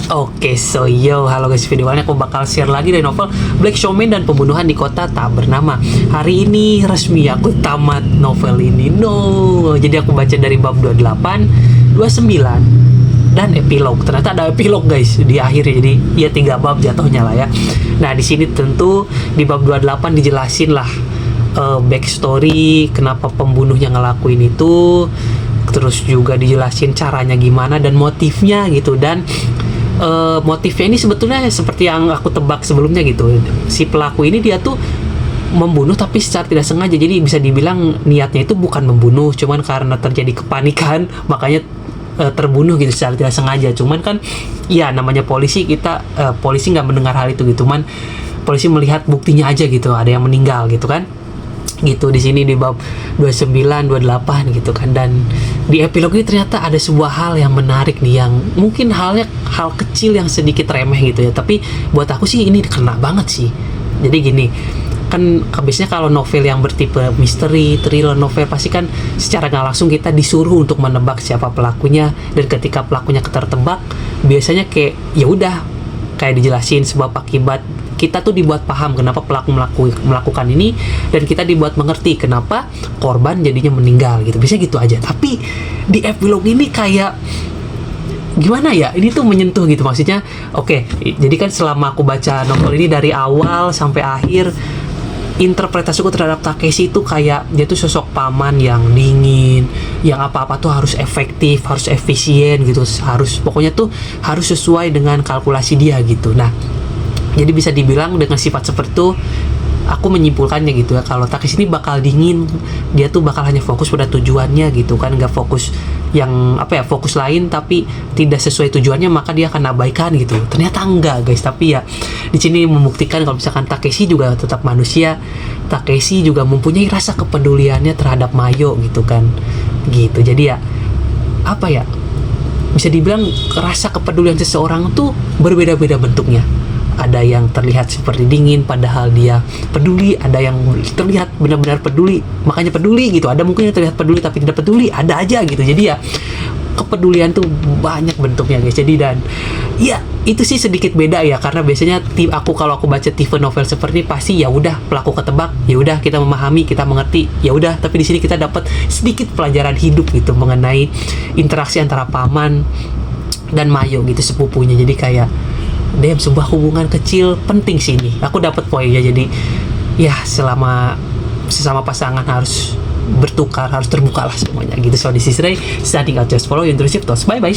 Oke, so yo, halo guys, video ini aku bakal share lagi dari novel Black Showman dan Pembunuhan di Kota Tak Bernama. Hari ini resmi aku tamat novel ini. No, jadi aku baca dari bab 28, 29 dan epilog. Ternyata ada epilog guys di akhir, jadi ya 3 bab jatuhnya lah ya. Nah, di sini tentu di bab 28 dijelasin lah backstory kenapa pembunuhnya ngelakuin itu. Terus juga dijelasin caranya gimana dan motifnya gitu, dan motifnya ini sebetulnya seperti yang aku tebak sebelumnya gitu. Si pelaku ini dia tuh membunuh tapi secara tidak sengaja, jadi bisa dibilang niatnya itu bukan membunuh, cuman karena terjadi kepanikan makanya terbunuh gitu secara tidak sengaja. Cuman kan ya namanya polisi, kita polisi nggak mendengar hal itu gitu, cuman polisi melihat buktinya aja gitu, ada yang meninggal gitu kan, gitu di sini di bab 29, 28 gitu kan. Dan di epilog ini ternyata ada sebuah hal yang menarik nih, yang mungkin hal kecil yang sedikit remeh gitu ya, tapi buat aku sih ini kena banget sih. Jadi gini, kan biasanya kalau novel yang bertipe misteri, thriller novel pasti kan secara nggak langsung kita disuruh untuk menebak siapa pelakunya, dan ketika pelakunya tertebak biasanya kayak ya udah kayak dijelasin sebab akibat, kita tuh dibuat paham kenapa pelaku melakukan ini, dan kita dibuat mengerti kenapa korban jadinya meninggal gitu. Bisa gitu aja. Tapi di epilog ini kayak gimana ya? Ini tuh menyentuh gitu, maksudnya. Oke, jadi kan selama aku baca novel ini dari awal sampai akhir, interpretasiku terhadap Takeshi itu kayak dia tuh sosok paman yang dingin, yang apa-apa tuh harus efektif, harus efisien gitu, harus pokoknya tuh harus sesuai dengan kalkulasi dia gitu. Nah, jadi bisa dibilang dengan sifat seperti itu, aku menyimpulkannya gitu ya, kalau Takeshi ini bakal dingin, dia tuh bakal hanya fokus pada tujuannya gitu kan, nggak fokus yang fokus lain tapi tidak sesuai tujuannya maka dia akan abaikan gitu. Ternyata enggak guys, tapi ya di sini membuktikan kalau misalkan Takeshi juga tetap manusia, Takeshi juga mempunyai rasa kepeduliannya terhadap Mayo gitu kan, gitu. Jadi ya bisa dibilang rasa kepedulian seseorang tuh berbeda-beda bentuknya. Ada yang terlihat seperti dingin padahal dia peduli, ada yang terlihat benar-benar peduli makanya peduli gitu, ada mungkin yang terlihat peduli tapi tidak peduli, ada aja gitu. Jadi ya kepedulian tuh banyak bentuknya guys. Jadi dan ya itu sih sedikit beda ya, karena biasanya kalau aku baca tipe novel seperti ini pasti ya udah pelaku ketebak, ya udah kita memahami, kita mengerti, ya udah. Tapi di sini kita dapat sedikit pelajaran hidup gitu mengenai interaksi antara paman dan Mayo gitu, sepupunya. Jadi kayak sebuah hubungan kecil penting sih ini. Aku dapat poinnya. Jadi ya selama sesama pasangan harus bertukar, harus terbuka lah semuanya gitu. So this is Ray, standing out, just follow your intrusive thoughts. Bye bye.